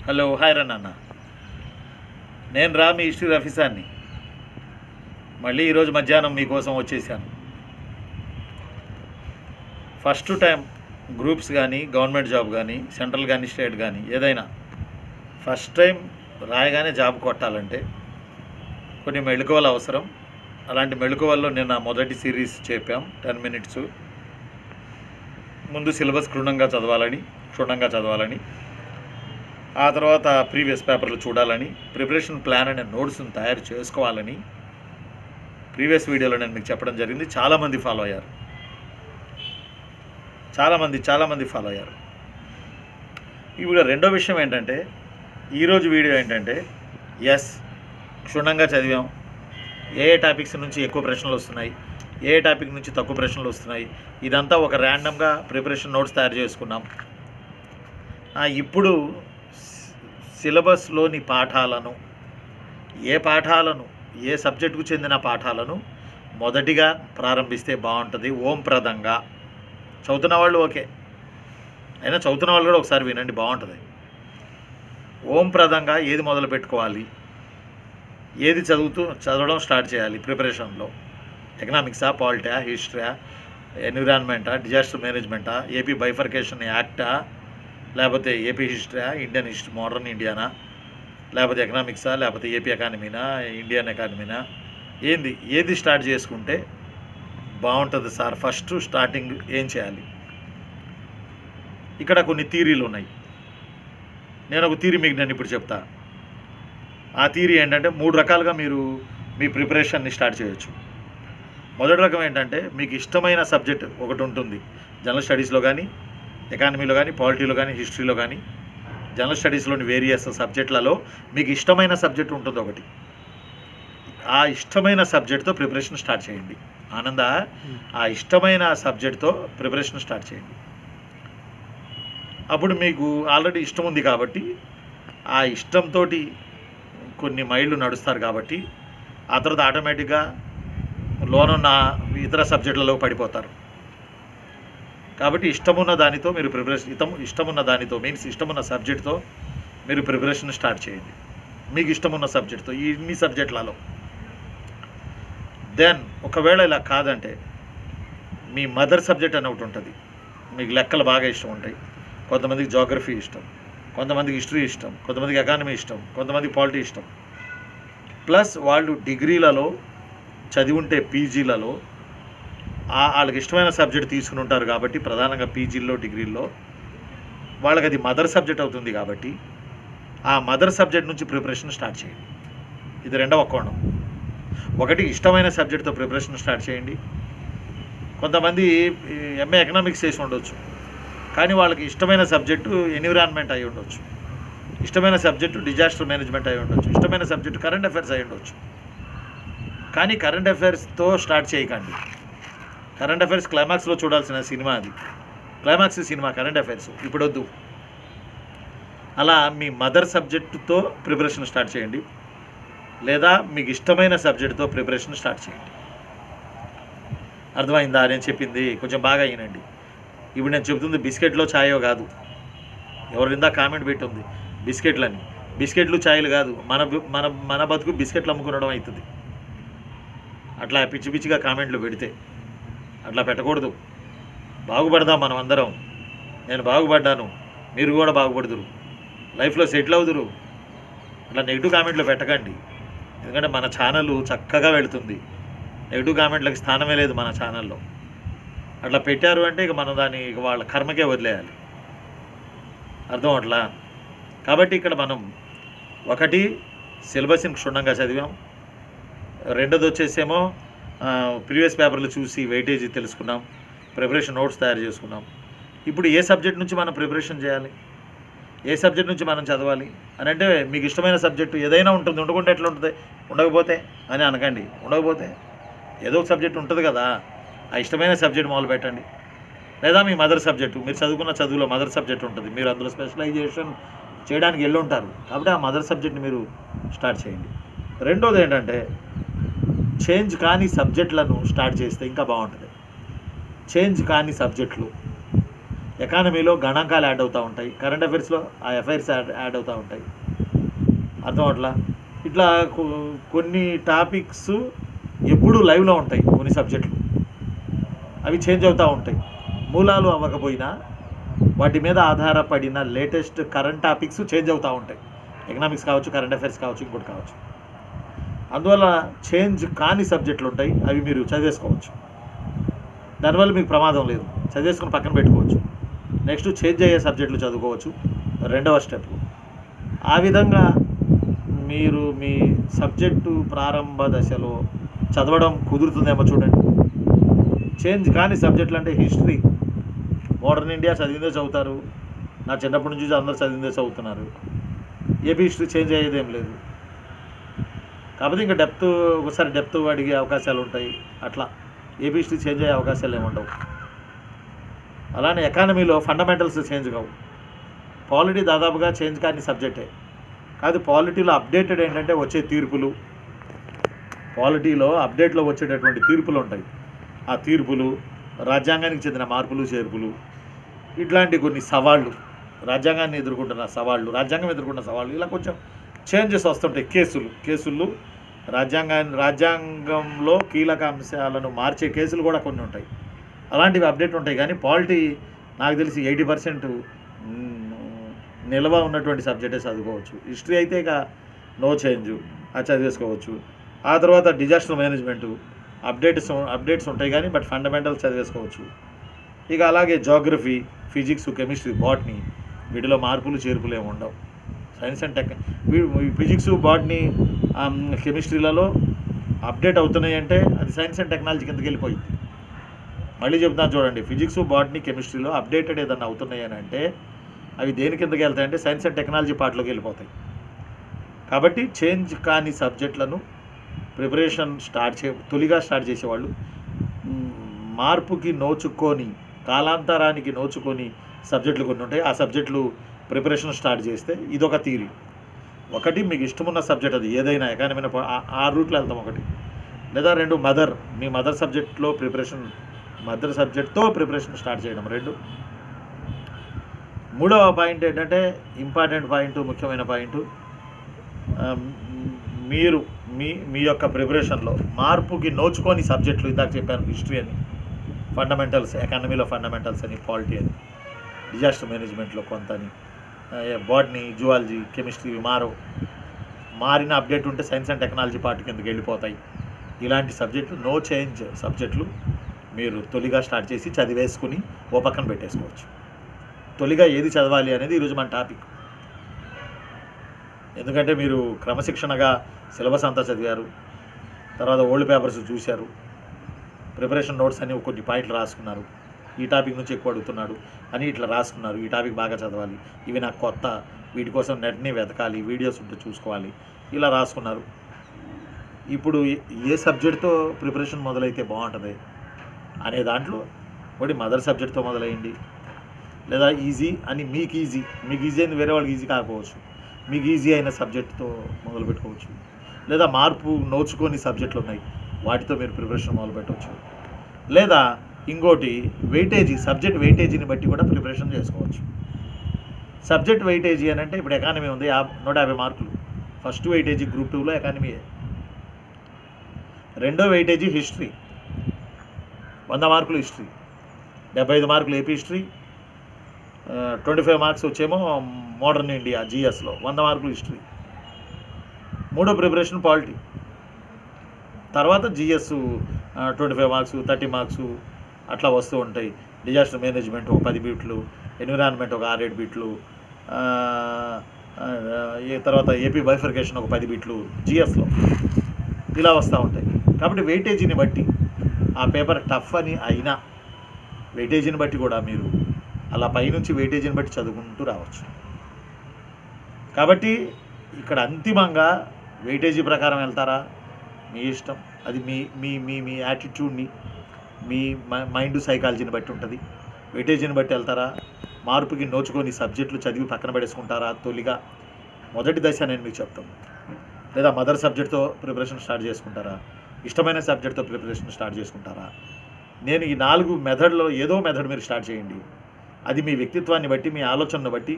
Hello, hi రన్న. నేను మీ history రఫీసాన్ని మళ్ళీ ఈరోజు మధ్యాహ్నం మీకోసం వచ్చేసాను. ఫస్ట్ టైం గ్రూప్స్ కానీ, గవర్నమెంట్ జాబ్ కానీ, సెంట్రల్ కానీ, స్టేట్ కానీ ఏదైనా ఫస్ట్ టైం రాయగానే జాబ్ కొట్టాలంటే కొన్ని మెళకువలు అవసరం. అలాంటి మెళకువల్లో నిన్న మొదటి సిరీస్ చెప్పాం, 10 minutes. ముందు సిలబస్ క్షుణ్ణంగా చదవాలని, ఆ తర్వాత ప్రీవియస్ పేపర్లు చూడాలని, ప్రిపరేషన్ ప్లాన్ అనే నోట్స్ని తయారు చేసుకోవాలని ప్రీవియస్ వీడియోలో నేను మీకు చెప్పడం జరిగింది. చాలామంది ఫాలో అయ్యారు. ఇప్పుడు రెండో విషయం ఏంటంటే, ఈరోజు వీడియో ఏంటంటే, క్షుణ్ణంగా చదివాం. ఏ టాపిక్స్ నుంచి ఎక్కువ ప్రశ్నలు వస్తున్నాయి, ఏ టాపిక్ నుంచి తక్కువ ప్రశ్నలు వస్తున్నాయి, ఇదంతా ఒక ర్యాండమ్గా ప్రిపరేషన్ నోట్స్ తయారు చేసుకున్నాం. ఇప్పుడు సిలబస్లోని ఏ సబ్జెక్టుకు చెందిన పాఠాలను మొదటిగా ప్రారంభిస్తే బాగుంటుంది. ఓంప్రదంగా చదువుతున్న వాళ్ళు ఓకే, అయినా చదువుతున్న వాళ్ళు కూడా ఒకసారి వినండి, బాగుంటుంది. ఓంప్రదంగా ఏది మొదలు పెట్టుకోవాలి, ఏది చదవడం స్టార్ట్ చేయాలి ప్రిపరేషన్లో? ఎకనామిక్సా, పాలిటా, హిస్టరీయా, ఎన్విరాన్మెంటా, డిజాస్టర్ మేనేజ్మెంటా, ఏపీ బైఫర్కేషన్ యాక్టా, లేకపోతే ఏపీ హిస్టరీయా, ఇండియన్ హిస్టరీ, మోడర్న్ ఇండియానా, లేకపోతే ఎకనామిక్సా, లేకపోతే ఏపీ ఎకానమీనా, ఇండియన్ ఎకానమీనా, ఏది స్టార్ట్ చేసుకుంటే బాగుంటుంది సార్? ఫస్ట్ స్టార్టింగ్ ఏం చేయాలి? ఇక్కడ కొన్ని థీరీలు ఉన్నాయి. నేను ఒక థీరీ మీకు ఇప్పుడు చెప్తా. ఆ థీరీ ఏంటంటే, 3 రకాలుగా మీరు మీ ప్రిపరేషన్ని స్టార్ట్ చేయొచ్చు. మొదటి రకం ఏంటంటే, మీకు ఇష్టమైన సబ్జెక్ట్ ఒకటి ఉంటుంది. జనరల్ స్టడీస్లో కానీ, ఎకానమీలో కానీ, పాలిటీలో కానీ, హిస్టరీలో కానీ, జనరల్ స్టడీస్లోని వేరియస్ సబ్జెక్టులలో మీకు ఇష్టమైన సబ్జెక్ట్ ఉంటుంది ఒకటి. ఆ ఇష్టమైన సబ్జెక్ట్తో ప్రిపరేషన్ స్టార్ట్ చేయండి. ఆ ఇష్టమైన సబ్జెక్ట్తో ప్రిపరేషన్ స్టార్ట్ చేయండి. అప్పుడు మీకు ఆల్రెడీ ఇష్టం ఉంది కాబట్టి, ఆ ఇష్టంతో కొన్ని మైళ్ళు నడుస్తారు కాబట్టి, ఆ తర్వాత ఆటోమేటిక్గా లోనున్న ఇతర సబ్జెక్టులలో పడిపోతారు. కాబట్టి ఇష్టమున్న దానితో మీరు మీన్స్ ఇష్టమున్న సబ్జెక్ట్తో మీరు ప్రిపరేషన్ స్టార్ట్ చేయండి. మీకు ఇష్టమున్న సబ్జెక్ట్తో ఇన్ని సబ్జెక్టులలో. దెన్ ఒకవేళ ఇలా కాదంటే, మీ మదర్ సబ్జెక్ట్ అని ఒకటి ఉంటుంది. మీకు లెక్కలు బాగా ఇష్టం ఉంటాయి. కొంతమందికి జోగ్రఫీ ఇష్టం, కొంతమందికి హిస్టరీ ఇష్టం, కొంతమందికి ఎకానమీ ఇష్టం, కొంతమందికి పాలిటీ ఇష్టం. ప్లస్ వాళ్ళు డిగ్రీలలో చదివి ఉంటే, పీజీలలో వాళ్ళకి ఇష్టమైన సబ్జెక్ట్ తీసుకుని ఉంటారు కాబట్టి, ప్రధానంగా పీజీల్లో, డిగ్రీల్లో వాళ్ళకి అది మదర్ సబ్జెక్ట్ అవుతుంది కాబట్టి, ఆ మదర్ సబ్జెక్ట్ నుంచి ప్రిపరేషన్ స్టార్ట్ చేయండి. ఇది రెండవ కోణం. ఒకటి, ఇష్టమైన సబ్జెక్ట్తో ప్రిపరేషన్ స్టార్ట్ చేయండి. కొంతమంది ఎంఏ ఎకనామిక్స్ చేసి ఉండొచ్చు, కానీ వాళ్ళకి ఇష్టమైన సబ్జెక్టు ఎన్విరాన్మెంట్ అయి ఉండొచ్చు, ఇష్టమైన సబ్జెక్టు డిజాస్టర్ మేనేజ్మెంట్ అయి ఉండొచ్చు, ఇష్టమైన సబ్జెక్టు కరెంట్ అఫైర్స్ అయి ఉండొచ్చు. కానీ కరెంట్ అఫైర్స్తో స్టార్ట్ చేయకండి. కరెంట్ అఫైర్స్ క్లైమాక్స్లో చూడాల్సిన సినిమా అది. క్లైమాక్స్ సినిమా కరెంట్ అఫైర్స్ ఇప్పుడు వద్దు. అలా మీ మదర్ సబ్జెక్టుతో ప్రిపరేషన్ స్టార్ట్ చేయండి, లేదా మీకు ఇష్టమైన సబ్జెక్టుతో ప్రిపరేషన్ స్టార్ట్ చేయండి. అర్థమైందా నేను చెప్పింది? కొంచెం బాగా వినండి. ఇప్పుడు నేను చెబుతుంది బిస్కెట్లో ఛాయో కాదు. ఎవరిందా కామెంట్ పెట్టి ఉంది బిస్కెట్లని. బిస్కెట్లు ఛాయలు కాదు. మన బతుకు బిస్కెట్లు అమ్ముకునడం అవుతుంది. అట్లా పిచ్చి పిచ్చిగా కామెంట్లు పెడితే అట్లా పెట్టకూడదు. బాగుపడదాం మనం అందరం. నేను బాగుపడ్డాను, మీరు కూడా బాగుపడుదురు, లైఫ్లో సెటిల్ అవుదురు. అట్లా నెగిటివ్ కామెంట్లు పెట్టకండి. ఎందుకంటే మన ఛానల్ చక్కగా వెళుతుంది. నెగిటివ్ కామెంట్లకు స్థానమే లేదు మన ఛానల్లో. అట్లా పెట్టారు అంటే ఇక మనం దాన్ని వాళ్ళ కర్మకే వదిలేయాలి. అర్థం అట్లా. కాబట్టి ఇక్కడ మనం ఒకటి, సిలబస్ని క్షుణ్ణంగా చదివాం. రెండోది వచ్చేసేమో ప్రీవియస్ పేపర్లు చూసి వెయిటేజ్ తెలుసుకున్నాం, ప్రిపరేషన్ నోట్స్ తయారు చేసుకున్నాం. ఇప్పుడు ఏ సబ్జెక్ట్ నుంచి మనం ప్రిపరేషన్ చేయాలి, ఏ సబ్జెక్ట్ నుంచి మనం చదవాలి అని అంటే, మీకు ఇష్టమైన సబ్జెక్టు ఏదైనా ఉంటుంది. ఉండకుంటే ఎట్లా ఉంటుంది? ఉండకపోతే అని అనకండి. ఉండకపోతే ఏదో ఒక సబ్జెక్ట్ ఉంటుంది కదా, ఆ ఇష్టమైన సబ్జెక్ట్ మొదలు పెట్టండి. లేదా మీ మదర్ సబ్జెక్టు, మీరు చదువుకున్న చదువులో మదర్ సబ్జెక్ట్ ఉంటుంది, మీరు అందులో స్పెషలైజేషన్ చేయడానికి వెళ్ళి ఉంటారు కాబట్టి ఆ మదర్ సబ్జెక్ట్ని మీరు స్టార్ట్ చేయండి. రెండోది ఏంటంటే, చేంజ్ కాని సబ్జెక్టులను స్టార్ట్ చేస్తే ఇంకా బాగుంటుంది. చేంజ్ కాని సబ్జెక్టులు ఎకానమీలో గణాంకాలు యాడ్ అవుతూ ఉంటాయి, కరెంట్ అఫైర్స్లో ఆ అఫైర్స్ యాడ్ అవుతూ ఉంటాయి. అర్థం అట్లా ఇట్లా కొన్ని టాపిక్స్ ఎప్పుడూ లైవ్లో ఉంటాయి, కొన్ని సబ్జెక్టులు అవి చేంజ్ అవుతూ ఉంటాయి. మూలాలు అవ్వకపోయినా వాటి మీద ఆధారపడిన లేటెస్ట్ కరెంట్ టాపిక్స్ చేంజ్ అవుతూ ఉంటాయి. ఎకనామిక్స్ కావచ్చు, కరెంట్ అఫైర్స్ కావచ్చు, ఇంకోటి కావచ్చు. అందువల్ల చేంజ్ కాని సబ్జెక్టులు ఉంటాయి, అవి మీరు చదివేసుకోవచ్చు. దానివల్ల మీకు ప్రమాదం లేదు, చదివేసుకుని పక్కన పెట్టుకోవచ్చు. నెక్స్ట్ చేంజ్ అయ్యే సబ్జెక్టులు చదువుకోవచ్చు, రెండవ స్టెప్. ఆ విధంగా మీరు మీ సబ్జెక్టు ప్రారంభ దశలో చదవడం కుదురుతుందేమో చూడండి. చేంజ్ కాని సబ్జెక్టులు అంటే హిస్టరీ, మోడర్న్ ఇండియా చదివిందే చదువుతారు, నా చిన్నప్పటి నుంచి అందరూ చదివిందే చదువుతున్నారు. ఏపీ హిస్టరీ చేంజ్ అయ్యేదేం లేదు. కాకపోతే ఇంకా ఒకసారి డెప్త్ అడిగే అవకాశాలు ఉంటాయి. అట్లా ఏపీ హిస్టరీ చేంజ్ అయ్యే అవకాశాలు ఏముండవు. అలానే ఎకానమీలో ఫండమెంటల్స్ చేంజ్ కావు. పాలిటీ దాదాపుగా చేంజ్ కాని సబ్జెక్టే. కాదు, పాలిటీలో అప్డేటెడ్ ఏంటంటే వచ్చే తీర్పులు, పాలిటీలో అప్డేట్లో వచ్చేటటువంటి తీర్పులు ఉంటాయి. ఆ తీర్పులు, రాజ్యాంగానికి చెందిన మార్పులు చేర్పులు, ఇట్లాంటి కొన్ని సవాళ్ళు, రాజ్యాంగాన్ని ఎదుర్కొంటున్న సవాళ్ళు, రాజ్యాంగం ఎదుర్కొంటున్న సవాళ్ళు, ఇలా కొంచెం చేంజెస్ వస్తుంటాయి. కేసులు రాజ్యాంగంలో కీలక అంశాలను మార్చే కేసులు కూడా కొన్ని ఉంటాయి. అలాంటివి అప్డేట్ ఉంటాయి. కానీ పాలిటీ నాకు తెలిసి 80% నిల్వ ఉన్నటువంటి సబ్జెక్టే చదువుకోవచ్చు. హిస్టరీ అయితే ఇక నో చేంజ్, అది చదివేసుకోవచ్చు. ఆ తర్వాత డిజాస్టర్ మేనేజ్మెంటు అప్డేట్స్ ఉంటాయి కానీ బట్ ఫండమెంటల్స్ చదివేసుకోవచ్చు. ఇక అలాగే జోగ్రఫీ, ఫిజిక్స్, కెమిస్ట్రీ, బాటనీ, వీటిలో మార్పులు చేర్పులు ఏమి ఉండవు. సైన్స్ అండ్ ఫిజిక్స్, బాటనీ, కెమిస్ట్రీలలో అప్డేట్ అవుతున్నాయి అంటే అది సైన్స్ అండ్ టెక్నాలజీ కిందకి వెళ్ళిపోయింది. మళ్ళీ చెప్తాను చూడండి, ఫిజిక్స్, బాటనీ, కెమిస్ట్రీలో అప్డేటెడ్ ఏదన్నా అవుతున్నాయి అని అంటే అవి దేని కిందకి వెళ్తాయంటే సైన్స్ అండ్ టెక్నాలజీ పార్ట్లోకి వెళ్ళిపోతాయి. కాబట్టి చేంజ్ కాని సబ్జెక్టులను ప్రిపరేషన్ తొలిగా స్టార్ట్ చేసేవాళ్ళు మార్పుకి నోచుకొని, కాలాంతరానికి నోచుకొని సబ్జెక్టులు కొన్ని ఉంటాయి. ఆ సబ్జెక్టులు ప్రిపరేషన్ స్టార్ట్ చేస్తే ఇదొక థియరీ. ఒకటి మీకు ఇష్టమున్న సబ్జెక్ట్, అది ఏదైనా ఎకానమీ ఆ రూట్లో వెళ్తాం. ఒకటి లేదా రెండు, మీ మదర్ సబ్జెక్ట్లో ప్రిపరేషన్ స్టార్ట్ చేయడం. రెండు. మూడవ పాయింట్ ఏంటంటే ఇంపార్టెంట్ పాయింట్, ముఖ్యమైన పాయింట్, మీరు మీ యొక్క ప్రిపరేషన్లో మార్పుకి నోచుకొని సబ్జెక్టులు, ఇందాక చెప్పాను హిస్టరీ అని, ఫండమెంటల్స్, ఎకానమీలో ఫండమెంటల్స్ అని, పాలిటీ అని, డిజాస్టర్ మేనేజ్మెంట్లో కొంత అని, బాటనీ, జువాలజీ, కెమిస్ట్రీ మారిన అప్డేట్ ఉంటే సైన్స్ అండ్ టెక్నాలజీ పార్ట్ కిందకి వెళ్ళిపోతాయి. ఇలాంటి సబ్జెక్టులు, నో చేంజ్ సబ్జెక్టులు మీరు తొలిగా స్టార్ట్ చేసి చదివేసుకుని ఓ పక్కన పెట్టేసుకోవచ్చు. తొలిగా ఏది చదవాలి అనేది ఈరోజు మన టాపిక్. ఎందుకంటే మీరు క్రమశిక్షణగా సిలబస్ అంతా చదివారు, తర్వాత ఓల్డ్ పేపర్స్ చూశారు, ప్రిపరేషన్ నోట్స్ అని కొన్ని పాయింట్లు రాసుకున్నారు, ఈ టాపిక్ నుంచి ఎక్కువ అడుగుతున్నాడు అని ఇట్లా రాసుకున్నారు, ఈ టాపిక్ బాగా చదవాలి, ఇవి నాకు కొత్త, వీటి కోసం నెట్ని వెతకాలి, వీడియోస్ ఉంటే చూసుకోవాలి, ఇలా రాసుకున్నారు. ఇప్పుడు ఏ సబ్జెక్ట్తో ప్రిపరేషన్ మొదలైతే బాగుంటుంది అనే దాంట్లో ఒకటి మదర్ సబ్జెక్ట్తో మొదలైంది, లేదా ఈజీ అని మీకు ఈజీ అని వేరే వాళ్ళకి ఈజీ కాకపోవచ్చు, మీకు ఈజీ అయిన సబ్జెక్టుతో మొదలు పెట్టుకోవచ్చు. లేదా మార్పు నోచుకొని సబ్జెక్టులు ఉన్నాయి, వాటితో మీరు ప్రిపరేషన్ మొదలు పెట్టవచ్చు. లేదా ఇంకోటి సబ్జెక్ట్ వెయిటేజీని బట్టి కూడా ప్రిపరేషన్ చేసుకోవచ్చు. సబ్జెక్ట్ వెయిటేజీ అని అంటే ఇప్పుడు ఎకానమీ ఉంది, 150 మార్కులు. ఫస్ట్ వెయిటేజీ గ్రూప్ 2లో ఎకానమీయే. రెండో వెయిటేజీ హిస్టరీ, 100 మార్కులు హిస్టరీ, 75 మార్కులు ఏపీ హిస్టరీ, 25 మార్క్స్ వచ్చేమో మోడర్న్ ఇండియా జిఎస్లో, 100 మార్కులు హిస్టరీ. మూడో ప్రిపరేషన్ పాలిటీ, తర్వాత జిఎస్ 25 మార్క్స్, 30 మార్క్స్ అట్లా వస్తూ ఉంటాయి. డిజాస్టర్ మేనేజ్మెంట్ ఒక 10 బిట్లు, ఎన్విరాన్మెంట్ ఒక 6-7 బిట్లు, తర్వాత ఏపీ బైఫర్కేషన్ ఒక 10 బిట్లు జిఎస్లో, ఇలా వస్తూ ఉంటాయి. కాబట్టి వెయిటేజీని బట్టి ఆ పేపర్ టఫ్ అని అయినా వెయిటేజీని బట్టి కూడా మీరు అలా పైనుంచి వెయిటేజీని బట్టి చదువుకుంటూ రావచ్చు. కాబట్టి ఇక్కడ అంతిమంగా వెయిటేజీ ప్రకారం వెళ్తారా మీ ఇష్టం, అది మీ మీ మీ మీ యాటిట్యూడ్ని, మీ మైండ్ సైకాలజీని బట్టి ఉంటుంది. వెయిటేజీని బట్టి వెళ్తారా, మార్పుకి నోచుకొని సబ్జెక్టులు చదివి పక్కన పడేసుకుంటారా తొలిగా, మొదటి దశ నేను మీకు చెప్తాను. లేదా మదర్ సబ్జెక్ట్తో ప్రిపరేషన్ స్టార్ట్ చేసుకుంటారా, ఇష్టమైన సబ్జెక్ట్తో ప్రిపరేషన్ స్టార్ట్ చేసుకుంటారా. నేను ఈ 4 మెథడ్లో ఏదో మెథడ్ మీరు స్టార్ట్ చేయండి. అది మీ వ్యక్తిత్వాన్ని బట్టి, మీ ఆలోచనను బట్టి,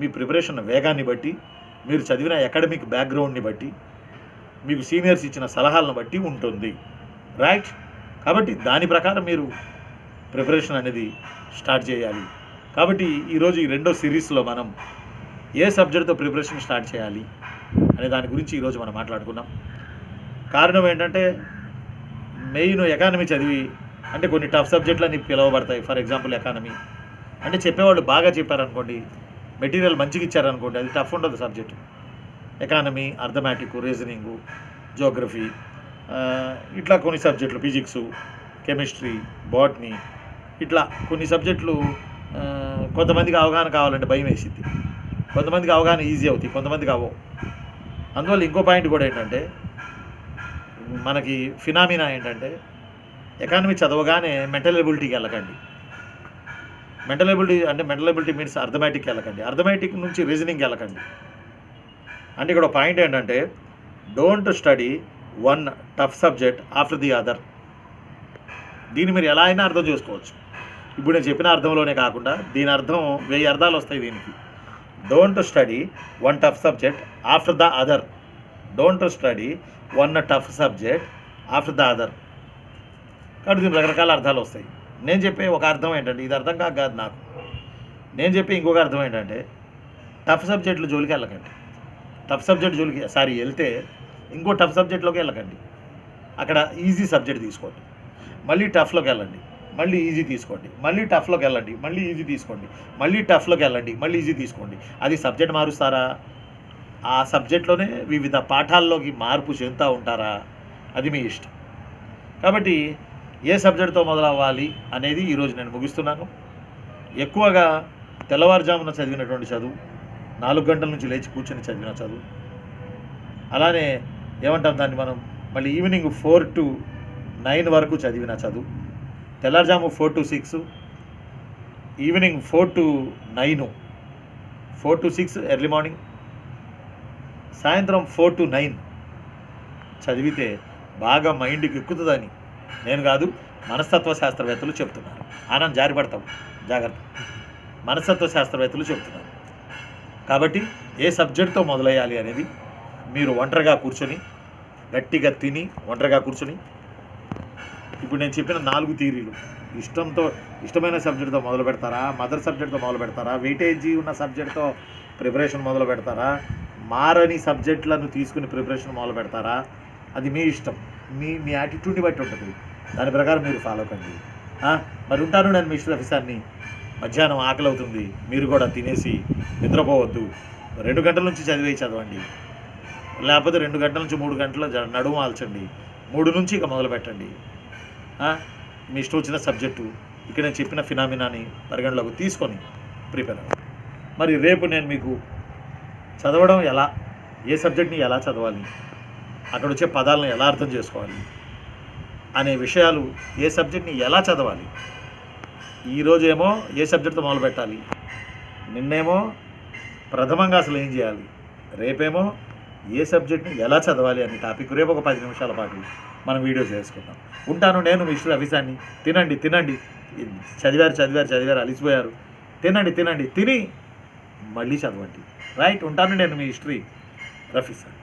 మీ ప్రిపరేషన్ వేగాన్ని బట్టి, మీరు చదివిన అకాడమిక్ బ్యాక్గ్రౌండ్ని బట్టి, మీకు సీనియర్స్ ఇచ్చిన సలహాలను బట్టి ఉంటుంది. రైట్? కాబట్టి దాని ప్రకారం మీరు ప్రిపరేషన్ అనేది స్టార్ట్ చేయాలి. కాబట్టి ఈరోజు ఈ రెండో సిరీస్లో మనం ఏ సబ్జెక్ట్తో ప్రిపరేషన్ స్టార్ట్ చేయాలి అనే దాని గురించి ఈరోజు మనం మాట్లాడుకున్నాం. కారణం ఏంటంటే మెయిన్ ఎకానమీ చదివి అంటే కొన్ని టఫ్ సబ్జెక్టులని పిలువబడతాయి. ఫర్ ఎగ్జాంపుల్ ఎకానమీ అంటే చెప్పేవాళ్ళు బాగా చెప్పారనుకోండి, మెటీరియల్ మంచిగా ఇచ్చారనుకోండి, అది టఫ్ ఉండదు subject. Economy, arithmetic, reasoning, Geography, ఇట్లా కొన్ని సబ్జెక్టులు, ఫిజిక్సు, కెమిస్ట్రీ, బాటనీ, ఇట్లా కొన్ని సబ్జెక్టులు కొంతమందికి అవగాహన కావాలంటే భయం వేసిద్ది, కొంతమందికి అవగాహన ఈజీ అవుతాయి, కొంతమందికి అవ్వవు. అందువల్ల ఇంకో పాయింట్ కూడా ఏంటంటే మనకి ఫినామినా ఏంటంటే ఎకానమీ చదవగానే మెంటల్ ఎబిలిటీకి వెళ్ళకండి. మెంటల్ ఎబిలిటీ మీన్స్ అర్థమెటిక్కి వెళ్ళకండి. అర్థమెటిక్ నుంచి రీజనింగ్కి వెళ్ళకండి. అంటే ఇక్కడ పాయింట్ ఏంటంటే don't study one tough subject after the other. దీన్ని మీరు ఎలా అయినా అర్థం చేసుకోవచ్చు. ఇప్పుడు నేను చెప్పిన అర్థంలోనే కాకుండా దీని అర్థం 1000 అర్థాలు వస్తాయి దీనికి. Don't study one tough subject after the other. Don't study one tough subject after the other. కాబట్టి దీని రకరకాల అర్థాలు వస్తాయి. నేను చెప్పే ఒక అర్థం ఏంటంటే ఇది అర్థం కాదు నాకు. నేను చెప్పే ఇంకొక అర్థం ఏంటంటే టఫ్ సబ్జెక్టులు జోలికి వెళ్ళకండి. టఫ్ సబ్జెక్ట్ జోలికి వెళ్తే ఇంకో టఫ్ సబ్జెక్ట్లోకి వెళ్ళకండి. అక్కడ ఈజీ సబ్జెక్ట్ తీసుకోండి, మళ్ళీ టఫ్లోకి వెళ్ళండి, మళ్ళీ ఈజీ తీసుకోండి, మళ్ళీ టఫ్లోకి వెళ్ళండి, మళ్ళీ ఈజీ తీసుకోండి, మళ్ళీ టఫ్లోకి వెళ్ళండి, మళ్ళీ ఈజీ తీసుకోండి. అది సబ్జెక్ట్ మారుస్తారా? ఆ సబ్జెక్ట్లోనే వివిధ పాఠాల్లోకి మార్పు చెందుతూ ఉంటారా? అది మీ ఇష్టం. కాబట్టి ఏ సబ్జెక్ట్తో మొదలవ్వాలి అనేది ఈరోజు నేను ముగిస్తున్నాను. ఎక్కువగా తెల్లవారుజామున చదివినటువంటి చదువు, 4 గంటల నుంచి లేచి కూర్చొని చదివిన చదువు, అలానే ఏమంటాం దాన్ని మనం మళ్ళీ ఈవినింగ్ 4 to 9 వరకు చదివిన చదువు, తెల్లారుజాము 4 to 6, evening 4 to 9, 4 to 6 early morning, సాయంత్రం 4 to 9 చదివితే బాగా మైండ్కి ఎక్కుతుందని నేను కాదు, మనస్తత్వ శాస్త్రవేత్తలు చెప్తున్నారు. ఆనంద్ జారిపడతాం, జాగ్రత్త. మనస్తత్వ శాస్త్రవేత్తలు చెప్తున్నారు. కాబట్టి ఏ సబ్జెక్ట్తో మొదలయ్యాలి అనేది మీరు ఒంటరిగా కూర్చొని గట్టిగా తిని ఒంటరిగా కూర్చొని ఇప్పుడు నేను చెప్పిన 4 థియరీలు ఇష్టమైన సబ్జెక్ట్తో మొదలు పెడతారా, మదర్ సబ్జెక్ట్తో మొదలు పెడతారా, వెయిటేజీ ఉన్న సబ్జెక్ట్తో ప్రిపరేషన్ మొదలు పెడతారా, మారని సబ్జెక్టులను తీసుకుని ప్రిపరేషన్ మొదలు పెడతారా? అది మీ ఇష్టం. మీ యాటిట్యూడ్ని బట్టి ఉంటుంది. దాని ప్రకారం మీరు ఫాలో కండి. మరి ఉంటాను నేను మిస్టర్ ఆఫీసర్ని. మధ్యాహ్నం ఆకలి అవుతుంది, మీరు కూడా తినేసి నిద్రపోవద్దు. 2 గంటల నుంచి చదవండి, లేకపోతే 2 గంటల నుంచి 3 గంటలు నడుము ఆల్చండి. 3 నుంచి ఇక మొదలు పెట్టండి. మీ ఇష్టం వచ్చిన సబ్జెక్టు ఇక్కడ నేను చెప్పిన ఫినామినాని పరిగణలోకి తీసుకొని ప్రిపేర్ అవ్వండి. మరి రేపు నేను మీకు చదవడం ఎలా, ఏ సబ్జెక్ట్ని ఎలా చదవాలి, అక్కడ వచ్చే పదాలను ఎలా అర్థం చేసుకోవాలి అనే విషయాలు, ఏ సబ్జెక్ట్ని ఎలా చదవాలి, ఈరోజేమో ఏ సబ్జెక్ట్తో మొదలు పెట్టాలి, నిన్నేమో ప్రథమంగా అసలు ఏం చేయాలి, రేపేమో ఏ సబ్జెక్ట్ని ఎలా చదవాలి అనే టాపిక్ రేపు ఒక 10 నిమిషాల పాటు మనం వీడియో చేసుకుందాం. ఉంటాను నేను మిస్టర్ ఆఫీసర్ని. తినండి చదివారు అలిసిపోయారు. తిని మళ్ళీ చదవండి. రైట్? ఉంటాను నేను మీ హిస్టరీ రఫీ సార్.